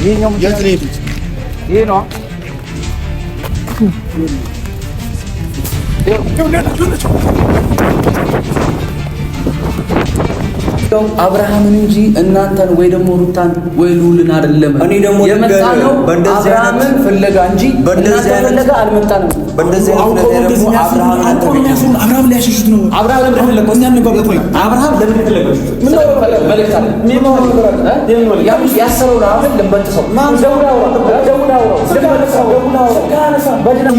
ይሄኛው የት ነው የሄዱት? ይሄ ነው አብርሃምን እንጂ እናንተን ወይ ደግሞ ሩታን ወይ ሉልን አይደለም። እኔ ደግሞ የመጣነው አብርሃምን ፍለጋ እንጂ እናንተ ፍለጋ አልመጣንም። በእንደዚህ አይነት ነገር ደግሞ አብርሃም ሊያሸሹት ነው። አብርሃም ለምን ፈለገው? እኛ እንገባበት ወይ አብርሃም ለምን ፈለገው? ምን ነው መልእክት አለ? ምን ያሰረው አሁን ለምበጥሰው ደውላው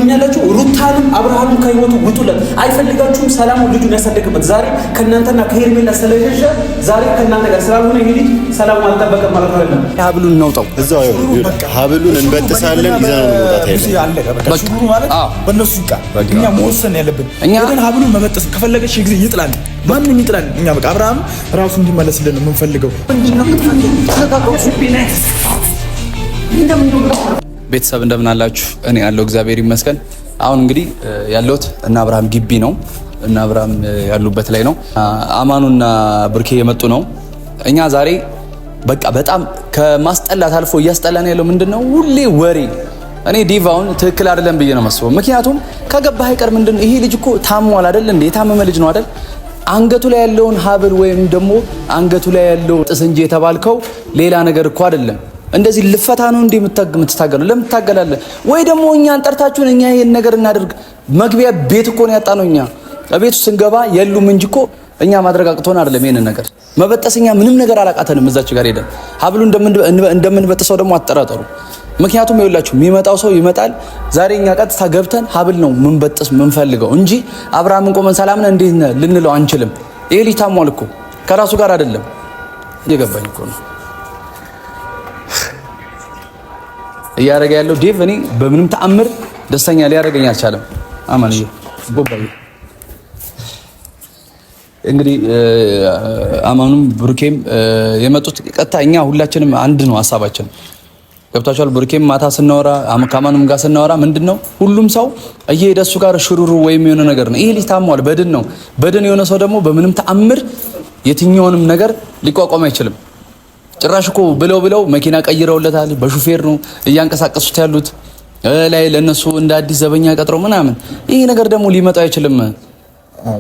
ምንያላችሁ? ሩታንም አብርሃምን ከህይወቱ ውጡለት። አይፈልጋችሁም። ሰላሙ ልጁን ያሳደግበት ዛሬ ከእናንተና ከሄርሜላ ስለሸሸ ዛሬ ከእናንተ ጋር ስላልሆነ እንግዲህ ሰላም አልጠበቀም ማለት አይደለም። ሀብሉን እናውጣው። እዛው ሀብሉን እንበጥሳለን። ይዘን እንውጣት ማለት በእነሱ ይቃል። እኛ መወሰን ያለብን ግን ሀብሉን መበጥስ ከፈለገሽ ጊዜ ይጥላል። ማንም ይጥላል። እኛ በቃ አብርሃም ራሱ እንዲመለስልን ነው የምንፈልገው። ቤተሰብ እንደምን አላችሁ? እኔ ያለው እግዚአብሔር ይመስገን። አሁን እንግዲህ ያለሁት እና አብርሃም ግቢ ነው እና አብርሃም ያሉበት ላይ ነው። አማኑና ብርኬ የመጡ ነው። እኛ ዛሬ በቃ በጣም ከማስጠላት አልፎ እያስጠላን ያለው ምንድነው? ሁሌ ወሬ። እኔ ዲቫውን ትክክል አይደለም ብዬ ነው መስበው። ምክንያቱም ከገባህ አይቀር ምንድነው ይሄ ልጅ እኮ ታሟል አይደል እንዴ? የታመመ ልጅ ነው አይደል? አንገቱ ላይ ያለውን ሀብል ወይም ደግሞ አንገቱ ላይ ያለው ጥስ እንጂ የተባልከው ሌላ ነገር እኮ አይደለም። እንደዚህ ልፈታ ነው እንዴ የምትታገለው? ለምን ትታገላለህ? ወይ ደግሞ እኛን ጠርታችሁን እኛ ይሄን ነገር እናደርግ። መግቢያ ቤት እኮ ነው ያጣነው እኛ ቤቱ ስንገባ የሉም እንጂ እኮ እኛ ማድረግ አቅቶን አይደለም። ይሄን ነገር መበጠስኛ ምንም ነገር አላቃተንም። እዛች ጋር ሄደን ሀብሉ እንደምንበጥሰው ደግሞ አትጠራጠሩ። ምክንያቱም ይኸውላችሁ የሚመጣው ሰው ይመጣል። ዛሬ እኛ ቀጥታ ገብተን ሀብል ነው ምንበጥስ ምንፈልገው እንጂ አብርሃምን ቆመን ሰላም ነህ እንዴት ነህ ልንለው አንችልም። ይሄ ልጅ ታሟል እኮ ከራሱ ጋር አይደለም። እየገባኝ እኮ ነው እያደረገ ያለው ዴቭ። እኔ በምንም ተአምር ደስተኛ ሊያደርገኝ አልቻለም። አማንዬ ቦባዬ እንግዲህ አማኑም ብሩኬም የመጡት ቀጥታ እኛ ሁላችንም አንድ ነው ሀሳባችን። ገብታችኋል? ብሩኬም ማታ ስናወራ ከአማኑም ጋር ስናወራ ምንድነው ሁሉም ሰው እየሄደ እሱ ጋር ሽሩሩ ወይም የሆነ ነገር ነው። ይሄ ልጅ ታሟል፣ በድን ነው። በድን የሆነ ሰው ደግሞ በምንም ተአምር የትኛውንም ነገር ሊቋቋም አይችልም። ጭራሽ እኮ ብለው መኪና ቀይረውለታል። በሹፌር ነው እያንቀሳቀሱት ያሉት ላይ ለነሱ እንደ አዲስ ዘበኛ ቀጥረው ምናምን። ይሄ ነገር ደግሞ ሊመጣ አይችልም።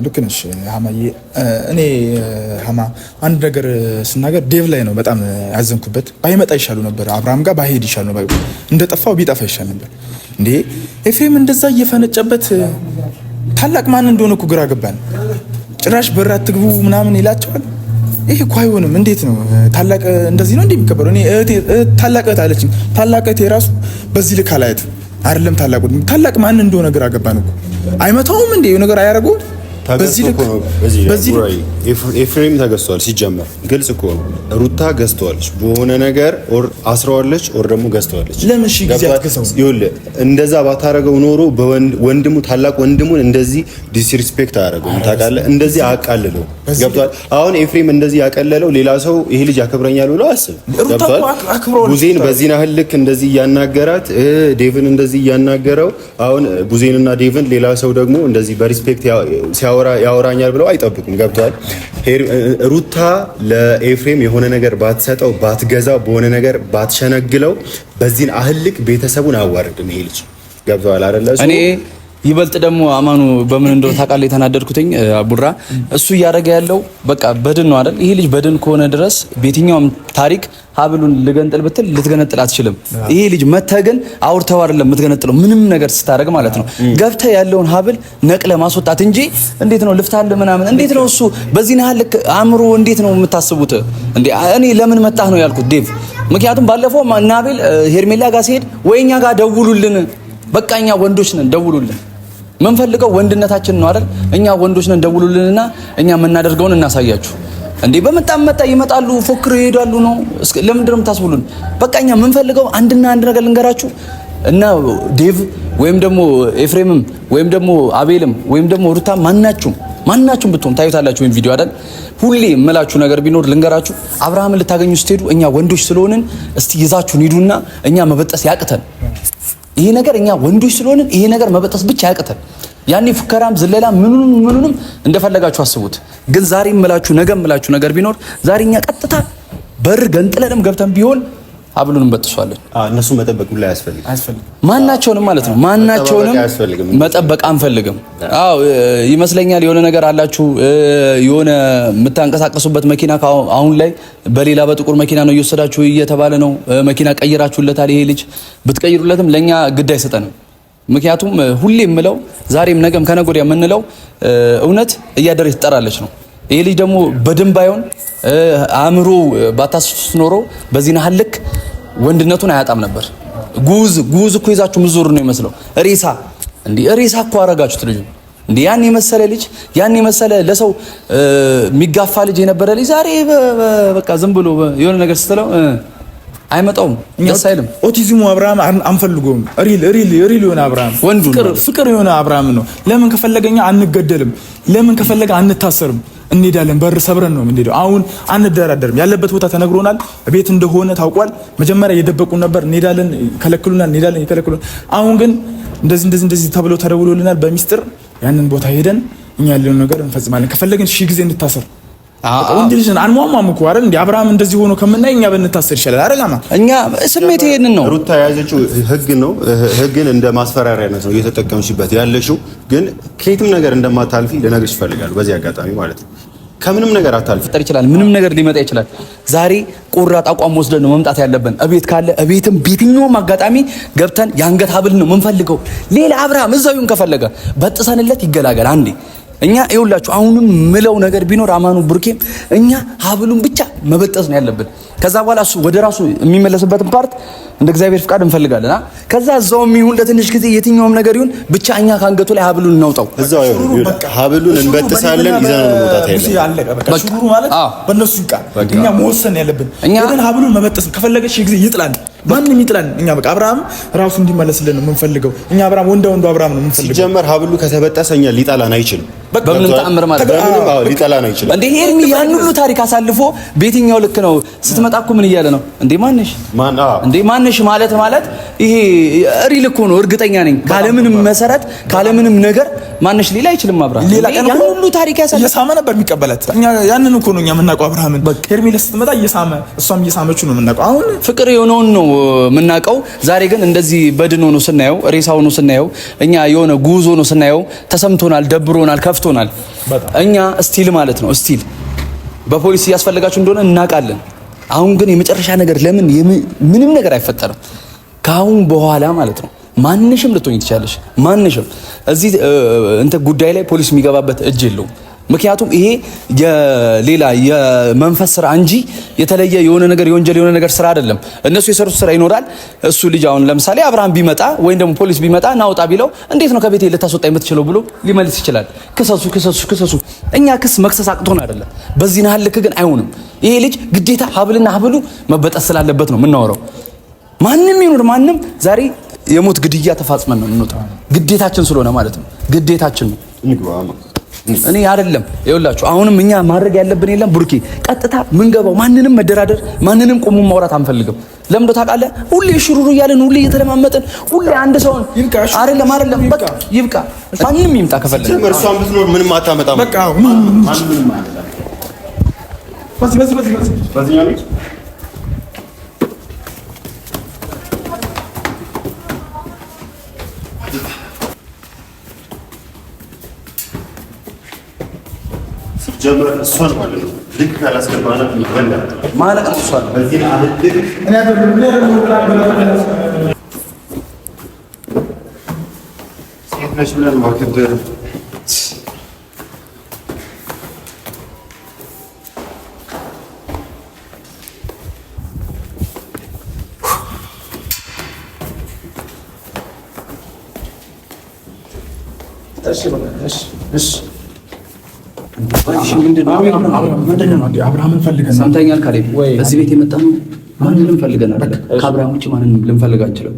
ልክ ነሽ ሀማዬ። እኔ ሀማ አንድ ነገር ስናገር ዴቭ ላይ ነው በጣም ያዘንኩበት። ባይመጣ ይሻሉ ነበር፣ አብርሃም ጋር ባይሄድ ይሻሉ ነበር። እንደጠፋው ቢጠፋ ይሻል ነበር እንዴ። ኤፍሬም እንደዛ እየፈነጨበት ታላቅ ማን እንደሆነ እኮ ግራ ገባን። ጭራሽ በር አትግቡ ምናምን ይላቸዋል። ይሄ እኮ አይሆንም። እንዴት ነው ታላቅ እንደዚህ ነው እንዴ የሚከበረው? እኔ ታላቅ እህት አለችኝ። ታላቅ እህቴ ራሱ በዚህ ልክ አላየት አይደለም። ታላቅ ማን እንደሆነ ግራ ገባን እኮ። አይመታውም እንዴ ነገር አያደርገውም። በዚህ ኤፍሬም ተገዝቷል። ሲጀመር ግልጽ እኮ ነው። ሩታ ገዝተዋለች በሆነ ነገር ኦር አስረዋለች ኦር ደግሞ ገዝተዋለች። ለምን ሺ ጊዜ አትከሰው? ይኸውልህ እንደዛ ባታረገው ኖሮ ወንድሙ ታላቅ ወንድሙን እንደዚህ ዲስሪስፔክት አያደርገውም። ታውቃለህ? እንደዚህ አቃልለው። ገብቷል? አሁን ኤፍሬም እንደዚህ ያቀለለው ሌላ ሰው ይሄ ልጅ ያከብረኛል ብሎ አስብ። ገብቷል? ቡዜን በዚህ ናህል ልክ እንደዚህ እያናገራት ዴቭን እንደዚህ እያናገረው አሁን ቡዜንና ዴቭን ሌላ ሰው ደግሞ እንደዚህ በሪስፔክት ያወራኛል ብለው አይጠብቁም። ገብቷል? ሩታ ለኤፍሬም የሆነ ነገር ባትሰጠው ባትገዛው በሆነ ነገር ባትሸነግለው በዚህን አህልክ ቤተሰቡን አዋርድም ይሄ ልጅ። ገብቷል አይደለ? እኔ ይበልጥ ደግሞ አማኑ በምን እንደው ታውቃለህ የተናደድኩትኝ ቡራ እሱ እያደረገ ያለው በቃ በድን ነው አይደል? ይሄ ልጅ በድን ከሆነ ድረስ በየትኛውም ታሪክ ሀብሉን ልገንጥል ብትል ልትገነጥል አትችልም። ይሄ ልጅ መተህ ግን አውርተው አይደለም የምትገነጥለው ምንም ነገር ስታደርግ ማለት ነው። ገብተህ ያለውን ሀብል ነቅለ ማስወጣት እንጂ እንዴት ነው ልፍታል ምናምን እንዴት ነው እሱ በዚህ ናህል ልክ አእምሮ እንዴት ነው የምታስቡት እንዴ? እኔ ለምን መጣህ ነው ያልኩት ዴቭ። ምክንያቱም ባለፈው ናቤል ሄርሜላ ጋር ሲሄድ ወይኛ ጋር ደውሉልን፣ በቃ እኛ ወንዶች ነን ደውሉልን፣ ምን ፈልገው ወንድነታችን ነው አይደል? እኛ ወንዶች ነን ደውሉልንና እኛ የምናደርገውን እናሳያችሁ። እንዴ በመጣም መጣ ይመጣሉ፣ ፎክር ይሄዳሉ ነው። ለምንድን ነው የምታስቡልን? በቃ እኛ ምን ፈልገው አንድና አንድ ነገር ልንገራችሁ እና ዴቭ ወይም ደግሞ ኤፍሬምም ወይም ደግሞ አቤልም ወይም ደግሞ ሩታ ማናችሁም ብትሆን ታዩታላችሁ ወይም ቪዲዮ አይደል? ሁሌ የምላችሁ ነገር ቢኖር ልንገራችሁ፣ አብርሃምን ልታገኙ ስትሄዱ እኛ ወንዶች ስለሆንን እስቲ ይዛችሁን ሂዱና እኛ መበጠስ ያቅተን። ይሄ ነገር እኛ ወንዶች ስለሆንን ይሄ ነገር መበጠስ ብቻ ያቅተን። ያኔ ፉከራም ዝለላ ምኑንም እንደፈለጋችሁ አስቡት። ግን ዛሬ የምላችሁ ነገ የምላችሁ ነገር ቢኖር ዛሬ እኛ ቀጥታ በር ገንጥለንም ገብተን ቢሆን ሀብሉን እንበጥሷለን። እነሱ መጠበቅ ሁሉ አያስፈልግም። ማናቸውንም ማለት ነው ማናቸውንም መጠበቅ አንፈልግም። አዎ ይመስለኛል የሆነ ነገር አላችሁ። የሆነ የምታንቀሳቀሱበት መኪና አሁን ላይ በሌላ በጥቁር መኪና ነው እየወሰዳችሁ እየተባለ ነው። መኪና ቀይራችሁለታል። ይሄ ልጅ ብትቀይሩለትም ለኛ ግድ አይሰጠንም። ምክንያቱም ሁሌ የምለው ዛሬም ነገም ከነገ ወዲያ የምንለው እውነት እያደረች ትጠራለች ነው። ይሄ ልጅ ደግሞ በደንብ ባይሆን አእምሮ ባታስስ ኖሮ በዚህ ናህል ልክ ወንድነቱን አያጣም ነበር። ጉዝ እኮ ይዛችሁ ምዞር ነው የሚመስለው። ሬሳ እኮ አረጋችሁት ልጁ እንዴ! ያን የመሰለ ልጅ ያን የመሰለ ለሰው የሚጋፋ ልጅ የነበረ ልጅ ዛሬ በቃ ዝም ብሎ የሆነ ነገር ስትለው አይመጣውም። ደስ አይልም። ኦቲዝሙ አብርሃም አንፈልገውም። ሪል የሆነ አብርሃም ፍቅር የሆነ አብርሃም ነው። ለምን ከፈለገኛ አንገደልም? ለምን ከፈለገ አንታሰርም? እንሄዳለን። በር ሰብረን ነው የምንሄደው። አሁን አንደራደርም። ያለበት ቦታ ተነግሮናል። ቤት እንደሆነ ታውቋል። መጀመሪያ እየደበቁን ነበር። እንሄዳለን፣ ከለክሉናል፣ እንሄዳለን፣ ይከለክሉናል። አሁን ግን እንደዚህ ተብሎ ተደውሎልናል በሚስጥር። ያንን ቦታ ሄደን እኛ ያለውን ነገር እንፈጽማለን። ከፈለግን ሺህ ጊዜ እንታሰር። ወንድ ልጅ አንሟሟም እኮ አይደል እንዴ? አብርሃም እንደዚህ ሆኖ ከምናይ እኛ ብንታሰር ይሻላል አይደል? እኛ ስሜት ይሄንን ነው። ሩታ የያዘችው ህግ ነው። ህግን እንደ ማስፈራሪያነት ነው እየተጠቀምሽበት ያለሽው። ግን ከየትም ነገር እንደማታልፊ ልነግርሽ እፈልጋለሁ በዚህ አጋጣሚ ማለት ነው። ከምንም ነገር አታልፊ። ይችላል ምንም ነገር ሊመጣ ይችላል። ዛሬ ቆራጥ አቋም ወስደን ነው መምጣት ያለብን። እቤት ካለ እቤትም በየትኛውም አጋጣሚ ገብተን የአንገት ሀብል ነው የምንፈልገው። ሌላ አብርሃም እዛው ይሁን ከፈለገ በጥሰንለት ይገላገል አንዴ። እኛ ይኸውላችሁ አሁንም ምለው ነገር ቢኖር አማኑ ብሩኬም እኛ ሀብሉን ብቻ መበጠስ ነው ያለብን። ከዛ በኋላ እሱ ወደ ራሱ የሚመለስበትን ፓርት እንደ እግዚአብሔር ፍቃድ እንፈልጋለን። ከዛ እዛውም ይሁን ለትንሽ ጊዜ የትኛውም ነገር ይሁን ብቻ እኛ ካንገቱ ላይ ሀብሉን እናውጣው። እዛው ሀብሉን እንበጥሳለን። ይዘን ነው መውጣት ያለብን። በቃ ሹሩ ማለት በእነሱ ይቃል። እኛ መወሰን ያለብን ሄደን ሀብሉን መበጠስ ከፈለገች ጊዜ ይጥላል። ማንም ይጥላል። እኛ በቃ አብርሃም ራሱ እንዲመለስልን ነው የምንፈልገው። እኛ አብርሃም ወንዱ አብርሃም ነው የምንፈልገው። ሲጀመር ሀብሉ ከተበጠሰ እኛ ሊጣላን አይችልም። በምንም ተአምር ማለት ሊጣላን አይችልም። እንዴ ሄርሚ ያን ሁሉ ታሪክ አሳልፎ በየትኛው ልክ ነው ስትመጣ እኮ ምን እያለ ነው እንዴ? ማንሽ ማለት ይሄ ሪል እኮ ነው። እርግጠኛ ነኝ ካለምንም መሰረት ካለምንም ነገር ማንሽ ሊላ አይችልም። አብርሃም ያን ሁሉ ታሪክ ያሳልፎ እየሳመ ነበር የሚቀበላት። እኛ ያንን እኮ ነው እኛ የምናውቀው አብርሃምን። ሄርሚ ስትመጣ እየሳመ እሷም እየሳመችው ነው የምናውቀው። አሁን ፍቅር የሆነውን ነው የምናውቀው። ዛሬ ግን እንደዚህ በድን ሆኖ ስናየው፣ ሬሳ ሆኖ ስናየው፣ እኛ የሆነ ጉዞ ሆኖ ስናየው ተሰምቶናል፣ ደብሮናል፣ ከፍቶናል። እኛ ስቲል ማለት ነው ስቲል በፖሊስ እያስፈልጋችሁ እንደሆነ እናውቃለን። አሁን ግን የመጨረሻ ነገር ለምን ምንም ነገር አይፈጠርም ከአሁን በኋላ ማለት ነው። ማንሽም ልትሆኝ ትችላለሽ። ማንሽም እዚህ ጉዳይ ላይ ፖሊስ የሚገባበት እጅ የለውም። ምክንያቱም ይሄ የሌላ የመንፈስ ስራ እንጂ የተለየ የሆነ ነገር የወንጀል የሆነ ነገር ስራ አይደለም። እነሱ የሰሩት ስራ ይኖራል። እሱ ልጅ አሁን ለምሳሌ አብርሃም ቢመጣ ወይም ደግሞ ፖሊስ ቢመጣ ናውጣ ቢለው እንዴት ነው ከቤቴ ልታስወጣ የምትችለው ብሎ ሊመልስ ይችላል። ክሰሱ። እኛ ክስ መክሰስ አቅቶን አይደለም። በዚህ ናህል ልክ ግን አይሆንም። ይሄ ልጅ ግዴታ ሀብልና ሀብሉ መበጠስ ስላለበት ነው የምናወራው። ማንም ይኑር ማንም ዛሬ የሞት ግድያ ተፋጽመን ነው የምንወጣው። ግዴታችን ስለሆነ ማለት ነው። ግዴታችን ነው። እኔ አይደለም ይኸውላችሁ፣ አሁንም እኛ ማድረግ ያለብን የለም ቡርኪ፣ ቀጥታ ምንገባው ማንንም መደራደር ማንንም ቆሞ ማውራት አንፈልግም። ለምዶ ታውቃለህ፣ ሁሌ ሽሩሩ እያለን ሁሌ እየተለማመጥን ሁሌ አንድ ሰውን አይደለም በቃ ይብቃ። ማንንም ይምጣ ከፈለገ እርሷን ብትኖር ምንም አታመጣም። በቃ ጀምረ እሷን ማለት ነው ልክ ካላስገባና ይበላል ማለት ነው። እሷን በዚህ አህል ልክ እኔ አይደለም ሴት ነሽ ብለን ማከበር እሺ ምንድነው? አብርሃምን ፈልገን ሰምተኛል ካሌብ። እዚህ ቤት የመጣ ነው ማንንም ፈልገን አይደለም። ከአብርሃም ውጭ ማንንም ልንፈልግ አንችልም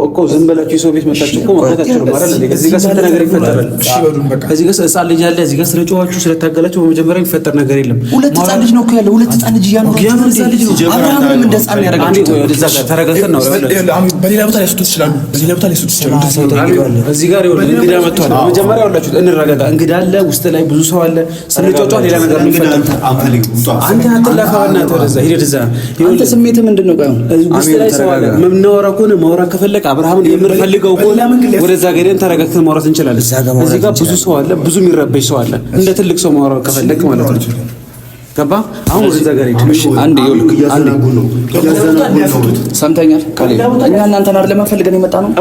እኮ ዝም ብላችሁ የሰው ቤት መጣችሁ እኮ ማለት አትችሉም አይደል? እዚህ ጋር ስንት ነገር ይፈጠራል። እሺ በሉን በቃ። እዚህ ጋር ህፃን ልጅ አለ። እዚህ ጋር ስለጨዋችሁ ስለታገላችሁ በመጀመሪያ የሚፈጠር ነገር የለም። ሁለት ህፃን ልጅ ነው እኮ ያለው። ሁለት ህፃን ልጅ እያሉ ህፃን ልጅ ነው። አብርሃምም እንደ ህፃን ያደርጋችሁ። እዛ ጋር ተረጋግተን ነው። በሌላ ቦታ ላይ ሊያስወጡት ይችላሉ። በሌላ ቦታ ላይ ሊያስወጡት ይችላሉ። እዚህ ጋር ይኸውልህ እንግዳ መጥቷል። በመጀመሪያ ሁላችሁ እንረጋጋ። እንግዳ አለ፣ ውስጥ ላይ ብዙ ሰው አለ። ስንጫጫ ሌላ ነገር ነው የሚፈጠር። አንተ አትላፋውና ተወደዛ ሂድ። እዛ አንተ ስሜት ምንድነው? ቆይ ውስጥ ላይ ሰው አለ። ምናወራ ከሆነ ማውራት ከፈለክ አብርሃምን የምንፈልገው ከሆነ ወደዛ ገደን ተረጋግተን ማውራት እንችላለን። እዚህ ጋር ብዙ ሰው አለ፣ ብዙ የሚረበሽ ሰው አለ። እንደ ትልቅ ሰው ማውራት ከፈለክ ማለት ነው። ገባ? አሁን ወደዛ ጋር ሄድ። አንድ ይኸውልህ፣ አንድ ሰምተኛል። እኛ እናንተን አይደለም ፈልገን የመጣ ነው።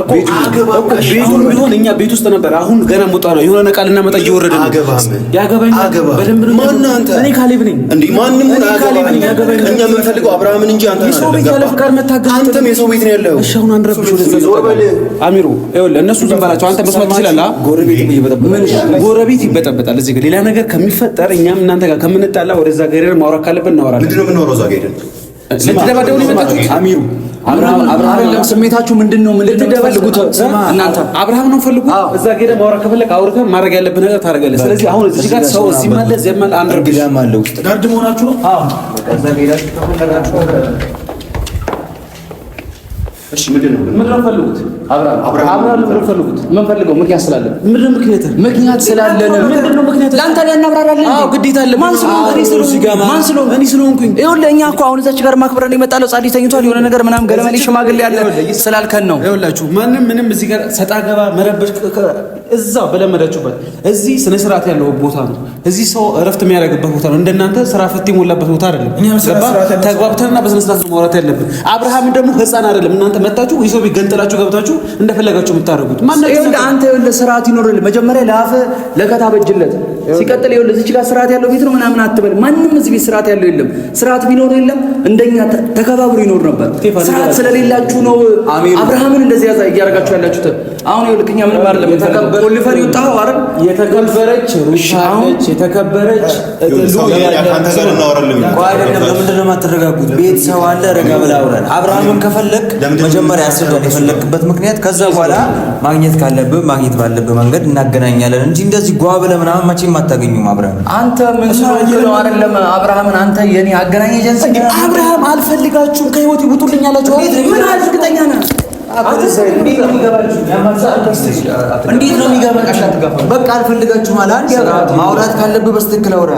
ቤቱን ቢሆን እኛ ቤት ውስጥ ነበር። አሁን ገና ሞጣ ነው የሆነ ቃል እናመጣ እየወረደ ነው። ያገባኝ በደንብ ነው። ማን አንተ? እኔ ካሌብ ነኝ እንዴ? ማንንም ያገባኝ። እኛ የምንፈልገው አብርሃምን እንጂ አንተ የሰው ቤት ያለ ፍቃድ መታገል። አንተም የሰው ቤት ነው ያለው። እሺ አሁን አንረብሽ። አሚሩ ይኸውልህ፣ እነሱ ዝም በላቸው። አንተ መስማት ትችላለህ። ጎረቤት ይበጠበጣል። እዚህ ጋር ሌላ ነገር ከሚፈጠር እኛም እናንተ ጋር ከምንጣላ ወደዛ ገሬር ማውራት ካለብን እናወራለን። ምንድነው የምናወራው? እዛ ጋር ሄደን ልትደባደቡ ነው የመጣችሁት? አሚሩ አብርሃም ስሜታችሁ ምንድነው? የምትፈልጉት እናንተ አብርሃም ነው ፈልጉት። እዛ ጋር ማውራት ከፈለክ አውርተህ ማድረግ ያለብህ ነገር ታደርጋለህ። ስለዚህ አሁን እዚህ ጋር ሰው እዚህ ማለት ዘመን አንድ ግዳም አለው። ጋርድ መሆናችሁ ነው። አዎ እዛ ጋር ከፈለጋችሁ እሺ ምንድነው ፈልጉት? አብርሃም ምንድነው ፈልጉት? ምን ፈልገው? ምክንያት ስላለን። ምንድነው ምክንያት ስላለን? ምንድነው ምክንያት? ላንተ ያናብራራለን። አዎ ግዴታ አለ። ማን ስለሆንኩኝ? እኔ ስለሆንኩኝ ይኸውልህ፣ እኛ እኮ አሁን እዛች ጋር ማክበረን የመጣለው ጻዲ ተኝቷል የሆነ ነገር ምናምን ገለመሌ ሽማግሌ ያለ ስላልከን ነው። ይኸውላችሁ ማንም ምንም እዚህ ጋር ሰጣ ገባ መረበሽ እዛው በለመዳችሁበት እዚህ ስነ ስርዓት ያለው ቦታ ነው። እዚህ ሰው እረፍት የሚያደርግበት ቦታ ነው። እንደናንተ ስራ ፍት የሞላበት ቦታ አይደለም። ተግባብተንና በስነ ስርዓት ማውራት ያለብን። አብርሃም ደግሞ ህፃን አይደለም። እናንተ መጣችሁ ይሰው ቢገንጥላችሁ ገብታችሁ እንደፈለጋችሁ የምታደርጉት ማንነው? ይኸውልህ አንተ ይኸውልህ ስርዓት ይኖርልህ። መጀመሪያ ለአፈ ለከታ በጅለት ሲቀጥል ይኸውልህ እዚህ ጋር ስርዓት ያለው ቤት ነው ምናምን አትበል። ማንንም እዚህ ቤት ስርዓት ያለው የለም። ስርዓት ቢኖር የለም እንደኛ ተከባብሮ ይኖር ነበር። ስርዓት ስለሌላችሁ ነው አብርሃምን እንደዚህ እያደረጋችሁ ያላችሁት። አሁን ይኸውልህ እኛ ምንም አይደለም። ቆልፈን ይወጣው አይደል? የተከበረች ሩሻለች የተከበረች ለምንድን ነው የማትረጋጉት? ቤት ሰው አለ። ረጋ ብለህ አውራን። አብርሃምን ከፈለክ መጀመሪያ ያስረዳል የፈለክበት ምክንያት። ከዛ በኋላ ማግኘት ካለብህ ማግኘት ባለብህ መንገድ እናገናኛለን እንጂ እንደዚህ ጓ ብለህ ምናምን መቼም አታገኙም። አብርሃም አንተ ምን ነው አይደለም? አብርሃምን አንተ የኔ አገናኝ ኤጀንሲ። አብርሃም አልፈልጋችሁም ከህይወት ይውጡልኝ አላችሁ። ምን እርግጠኛ ነህ? እንዴት ነው የሚገባችሁ? በቃ አልፈልጋችሁም አለ። አንድ ማውራት ካለብህ በስትክክል አውራ።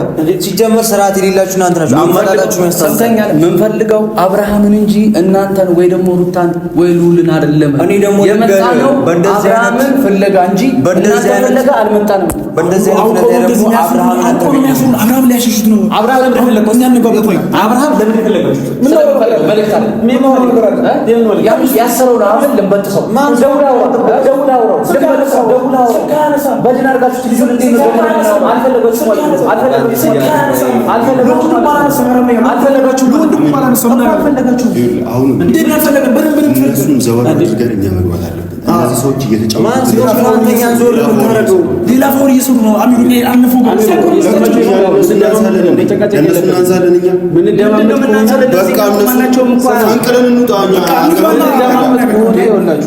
ሲጀመር ስርዓት የሌላችሁ እናንተ ናችሁ። አማራጣችሁ ያስተምተኛል። ምን ፈልገው አብርሃምን እንጂ እናንተን ወይ ደግሞ ሩታን ወይ ሉልን አይደለም። እኔ ደግሞ የመጣነው አብርሃምን ፍለጋ እንጂ እናንተ ፍለጋ አልመጣንም። በእንደዚህ አይነት ነገር ደግሞ አብርሃምን አብርሃም ላይ ያሸሹት ነው። አብርሃም ለምን ፈለገው? እኛ እንባበት ነው። አብርሃም ለምን ፈለገው? ምን ነው መልእክት አለ። ምን ነው ያሰረው ነው ለምበጥሰው ደውላው በድን አድርጋችሁ ልጁን እንዴት ነው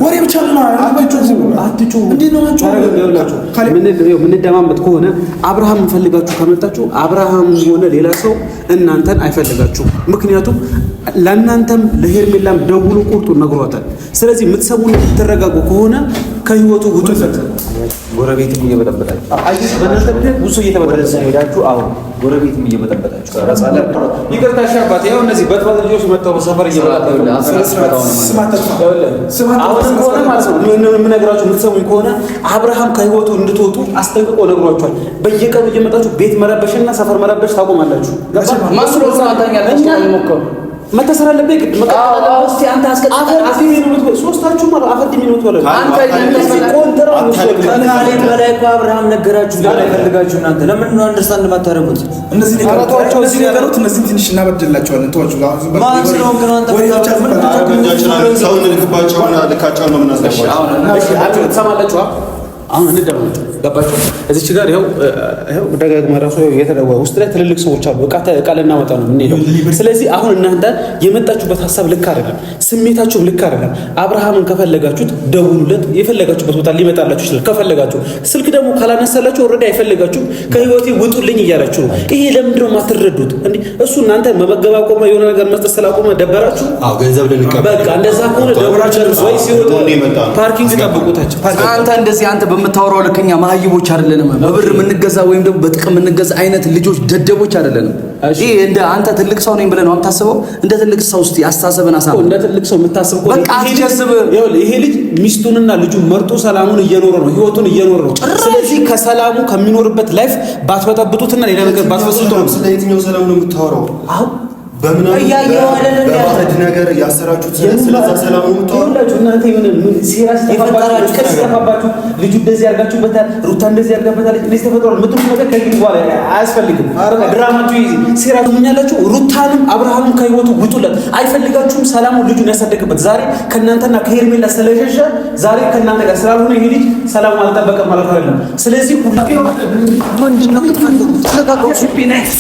ወሬ ብቻ ነው። ምንደማመጥ ከሆነ አብርሃም ፈልጋችሁ ከመጣችሁ አብርሃም ሆነ ሌላ ሰው እናንተን አይፈልጋችሁ። ምክንያቱም ለእናንተም ለሄርሜላም ደውሉ ቁርጡ ነግሯታል። ስለዚህ የምትሰሙን የምትረጋጉ ከሆነ ከህይወቱ ውጡለት። ጎረቤትም እየበጠበጣችሁ በእናንተ ምክንያት ብዙ እየተበጠበጣችሁ ሄዳችሁ። አሁን ጎረቤትም እየበጠበጣችሁ ይቅርታ ሻባት። ያው እነዚህ በጥባጥ ልጆች መጥተው ሰፈር እየበጠበጣችሁ አሁንም ከሆነ ማለት ነው የምነግራችሁ የምትሰሙኝ ከሆነ አብርሃም ከህይወቱ እንድትወጡ አስጠንቅቆ ነግሯችኋል። በየቀኑ እየመጣችሁ ቤት መረበሽና ሰፈር መረበሽ ታቆማላችሁ። ማስሮ ሰማታኛለች ሞከሩ መተሰራ ለበይ ግድ መቀጣጣው እስቲ አንተ አፈር ሚኒት ሶስታችሁ ማለት አፈር ሚኒት ወለ አንተ እንደዚህ ኮንትራው ከናሌ በላይ እኮ አብርሃም ነገራችሁ ያፈልጋችሁ እናንተ ለምን ነው አንደርስታንድ ማታረጉት? እነዚህ ነገራቶች እዚህ ነገሮች እነዚህ ትንሽ እናበድላቸዋለን። ተዋችሁ ማን ስለሆንክ ነው አንተ ወጣችሁ ሰው ልክባቸውና ልካቸው ነው የምናስገባው። እሺ አጥሩ ተሰማላችሁ። አሁን እንደምን ገባችሁ? እዚች ጋር ይሄው ደጋግማ ራሱ የተደወለ ውስጥ ላይ ትልልቅ ሰዎች አሉ። እቃ ልናመጣ ነው የምንሄደው። ስለዚህ አሁን እናንተ የመጣችሁበት ሀሳብ ልክ አይደለም፣ ስሜታችሁ ልክ አይደለም። አብርሃምን ከፈለጋችሁት ደውሉለት፣ የፈለጋችሁበት ቦታ ሊመጣላችሁ ይችላል። ከፈለጋችሁ ስልክ ደግሞ ካላነሳላችሁ ኦልሬዲ አይፈልጋችሁም፣ ከህይወቴ ውጡልኝ እያላችሁ ነው። ይሄ ለምንድን ነው የማትረዱት? እንዴ እሱ እናንተ መመገብ አቆመ፣ የሆነ ነገር መስጠት ስላቆመ ደበራችሁ። አዎ ገንዘብ ልንቀበል በቃ እንደዛ ከሆነ ደውሉ ወይ ሲወጡ ፓርኪንግ ጠብቁታቸው። አንተ እንደዚህ አንተ በምታወራው ልክኛ ማህይቦች አይደለንም። በብር የምንገዛ ወይም ደግሞ በጥቅም የምንገዛ አይነት ልጆች ደደቦች አይደለንም። ይሄ እንደ አንተ ትልቅ ሰው ነኝ ብለህ ነው የምታስበው። እንደ ትልቅ ሰው እስቲ አስተሳሰብን አሳብ እንደ ትልቅ ሰው የምታስብ እኮ በቃ አትጀዝብ። ይሄ ልጅ ሚስቱንና ልጁን መርጦ ሰላሙን እየኖረ ነው፣ ህይወቱን እየኖረ ነው። ስለዚህ ከሰላሙ ከሚኖርበት ላይፍ ባትበጠብጡትና ሌላ ነገር ባትፈሱት ነው። ስለ የትኛው ሰላም ነው የምታወራው? በምን በባዕድ ነገር ያሰራችሁት ስለዛ ሰላም ነው የምታወራው? እናንተ ምን ሲራስ ተፈጠራችሁ? ልጁ እንደዚህ ያርጋችሁበታል፣ ሩታ እንደዚህ ያርጋበታል፣ እንደዚህ ተፈጥሯል የምትሉት ነገር ከእንግዲህ በኋላ አያስፈልግም። ድራማችሁ ይዚ ሲራስ ምን ያላችሁ? ሩታንም አብርሃምም ከህይወቱ ውጡለት። አይፈልጋችሁም። ሰላሙ ልጁን ያሳደግበት ዛሬ ከእናንተና ከሄርሜላ ስለሸሸ ዛሬ ከእናንተ ጋር ስላልሆነ ይሄ ልጅ ሰላሙ አልጠበቀም ማለት አይደለም። ስለዚህ ምንድነው የምትፈልጉት? ተለቃቀቁ ቢናይስ